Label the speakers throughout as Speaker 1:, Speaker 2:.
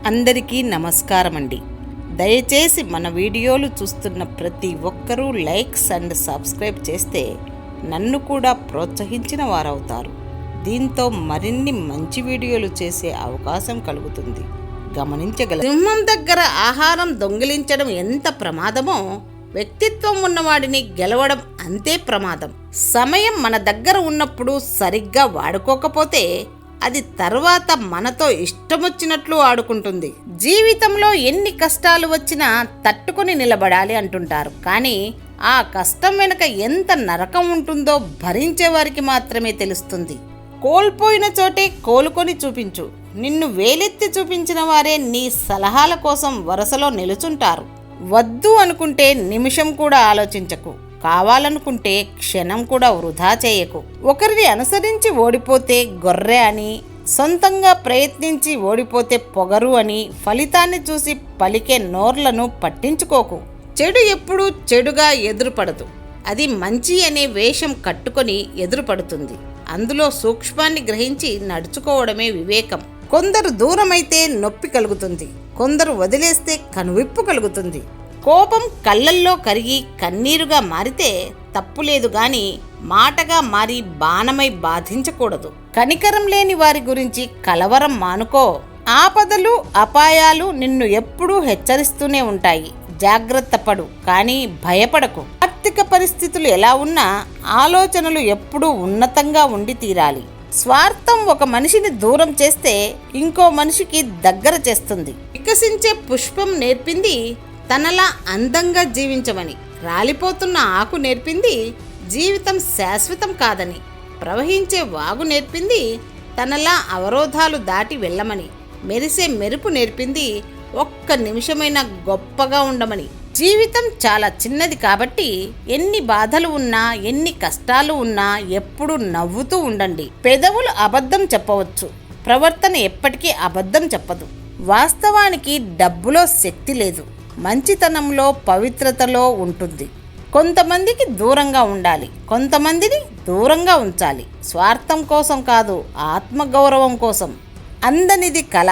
Speaker 1: అందరికీ నమస్కారం అండి. దయచేసి మన వీడియోలు చూస్తున్న ప్రతి ఒక్కరూ లైక్స్ అండ్ సబ్స్క్రైబ్ చేస్తే నన్ను కూడా ప్రోత్సహించిన వారవుతారు. దీంతో మరిన్ని మంచి వీడియోలు చేసే అవకాశం కలుగుతుంది. గమనించగలరు. సింహం దగ్గర ఆహారం దొంగిలించడం ఎంత ప్రమాదమో, వ్యక్తిత్వం ఉన్నవాడిని గెలవడం అంతే ప్రమాదం. సమయం మన దగ్గర ఉన్నప్పుడు సరిగ్గా వాడుకోకపోతే అది తర్వాత మనతో ఇష్టమొచ్చినట్లు ఆడుకుంటుంది. జీవితంలో ఎన్ని కష్టాలు వచ్చినా తట్టుకొని నిలబడాలి అంటుంటారు. కానీ ఆ కష్టం వెనుక ఎంత నరకం ఉంటుందో భరించే వారికి మాత్రమే తెలుస్తుంది. కోల్పోయిన చోటే కోలుకొని చూపించు. నిన్ను వేలెత్తి చూపించిన వారే నీ సలహాల కోసం వరుసలో నిలుచుంటారు. వద్దు అనుకుంటే నిమిషం కూడా ఆలోచించకు. కావాలనుకుంటే క్షణం కూడా వృధా చేయకు. ఒకరిని అనుసరించి ఓడిపోతే గొర్రె అని, సొంతంగా ప్రయత్నించి ఓడిపోతే పొగరు అని, ఫలితాన్ని చూసి పలికే నోర్లను పట్టించుకోకు. చెడు ఎప్పుడూ చెడుగా ఎదురుపడదు. అది మంచి అనే వేషం కట్టుకొని ఎదురుపడుతుంది. అందులో సూక్ష్మాన్ని గ్రహించి నడుచుకోవడమే వివేకం. కొందరు దూరమైతే నొప్పి కలుగుతుంది, కొందరు వదిలేస్తే కనువిప్పు కలుగుతుంది. కోపం కళ్ళల్లో కరిగి కన్నీరుగా మారితే తప్పులేదు గాని మాటగా మారి బాణమై బాధించకూడదు. కనికరం లేని వారి గురించి కలవరం మానుకో. ఆపదలు అపాయాలు నిన్ను ఎప్పుడూ హెచ్చరిస్తూనే ఉంటాయి. జాగ్రత్త పడు, కానీ భయపడకు. ఆర్థిక పరిస్థితులు ఎలా ఉన్నా ఆలోచనలు ఎప్పుడూ ఉన్నతంగా ఉండి తీరాలి. స్వార్థం ఒక మనిషిని దూరం చేస్తే ఇంకో మనిషికి దగ్గర చేస్తుంది. వికసించే పుష్పం నేర్పింది తనలా అందంగా జీవించమని. రాలిపోతున్న ఆకు నేర్పింది జీవితం శాశ్వతం కాదని. ప్రవహించే వాగు నేర్పింది తనలా అవరోధాలు దాటి వెళ్ళమని. మెరిసే మెరుపు నేర్పింది ఒక్క నిమిషమైనా గొప్పగా ఉండమని. జీవితం చాలా చిన్నది కాబట్టి ఎన్ని బాధలు ఉన్నా, ఎన్ని కష్టాలు ఉన్నా ఎప్పుడూ నవ్వుతూ ఉండండి. పెదవులు అబద్ధం చెప్పవచ్చు, ప్రవర్తన ఎప్పటికీ అబద్ధం చెప్పదు. వాస్తవానికి డబ్బులో శక్తి లేదు, మంచితనంలో పవిత్రతలో ఉంటుంది. కొంతమందికి దూరంగా ఉండాలి, కొంతమందిని దూరంగా ఉంచాలి. స్వార్థం కోసం కాదు, ఆత్మగౌరవం కోసం. అందనిది కళ,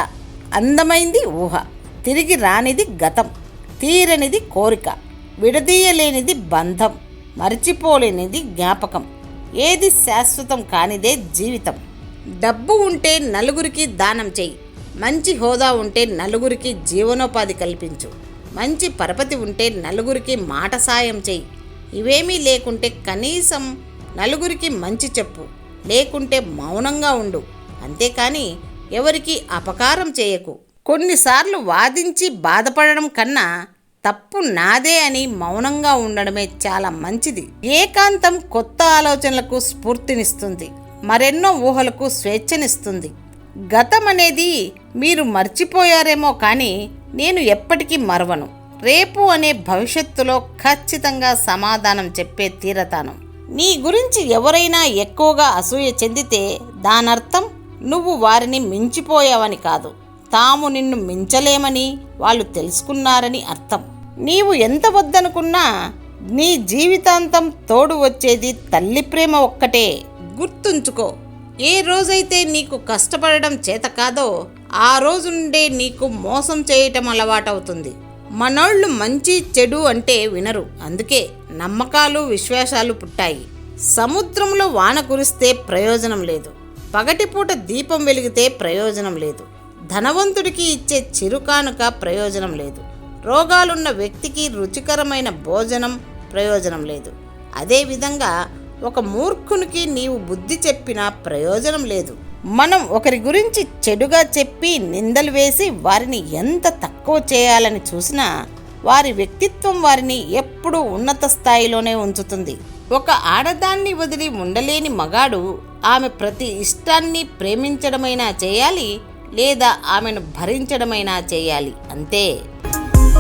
Speaker 1: అందమైంది ఊహ, తిరిగి రానిది గతం, తీరనిది కోరిక, విడదీయలేనిది బంధం, మర్చిపోలేనిది జ్ఞాపకం. ఏది శాశ్వతం కానిదే జీవితం. డబ్బు ఉంటే నలుగురికి దానం చెయ్యి. మంచి హోదా ఉంటే నలుగురికి జీవనోపాధి కల్పించు. మంచి పరపతి ఉంటే నలుగురికి మాట సాయం చెయ్యి. ఇవేమీ లేకుంటే కనీసం నలుగురికి మంచి చెప్పు. లేకుంటే మౌనంగా ఉండు. అంతేకాని ఎవరికి అపకారం చేయకు. కొన్నిసార్లు వాదించి బాధపడడం కన్నా తప్పు నాదే అని మౌనంగా ఉండడమే చాలా మంచిది. ఏకాంతం కొత్త ఆలోచనలకు స్ఫూర్తినిస్తుంది, మరెన్నో ఊహలకు స్వేచ్ఛనిస్తుంది. గతం అనేది మీరు మర్చిపోయారేమో కానీ నేను ఎప్పటికీ మరవను. రేపు అనే భవిష్యత్తులో ఖచ్చితంగా సమాధానం చెప్పే తీరతాను. నీ గురించి ఎవరైనా ఎక్కువగా అసూయ చెందితే దానర్థం నువ్వు వారిని మించిపోయావని కాదు, తాము నిన్ను మించలేమని వాళ్ళు తెలుసుకున్నారని అర్థం. నీవు ఎంత వద్దనుకున్నా నీ జీవితాంతం తోడు వచ్చేది తల్లి ప్రేమ ఒక్కటే. గుర్తుంచుకో, ఏ రోజైతే నీకు కష్టపడడం చేత కాదో ఆ రోజు నుండే నీకు మోసం చేయటం అలవాటవుతుంది. మనోళ్ళు మంచి చెడు అంటే వినరు, అందుకే నమ్మకాలు విశ్వాసాలు పుట్టాయి. సముద్రంలో వాన కురిస్తే ప్రయోజనం లేదు, పగటిపూట దీపం వెలిగితే ప్రయోజనం లేదు, ధనవంతుడికి ఇచ్చే చిరుకానుక ప్రయోజనం లేదు, రోగాలున్న వ్యక్తికి రుచికరమైన భోజనం ప్రయోజనం లేదు. అదేవిధంగా ఒక మూర్ఖునికి నీవు బుద్ధి చెప్పినా ప్రయోజనం లేదు. మనం ఒకరి గురించి చెడుగా చెప్పి నిందలు వేసి వారిని ఎంత తక్కువ చేయాలని చూసినా వారి వ్యక్తిత్వం వారిని ఎప్పుడూ ఉన్నత స్థాయిలోనే ఉంచుతుంది. ఒక ఆడదాన్ని వదిలి ఉండలేని మగాడు ఆమె ప్రతి ఇష్టాన్ని ప్రేమించడమైనా చేయాలి, లేదా ఆమెను భరించడమైనా చేయాలి, అంతే.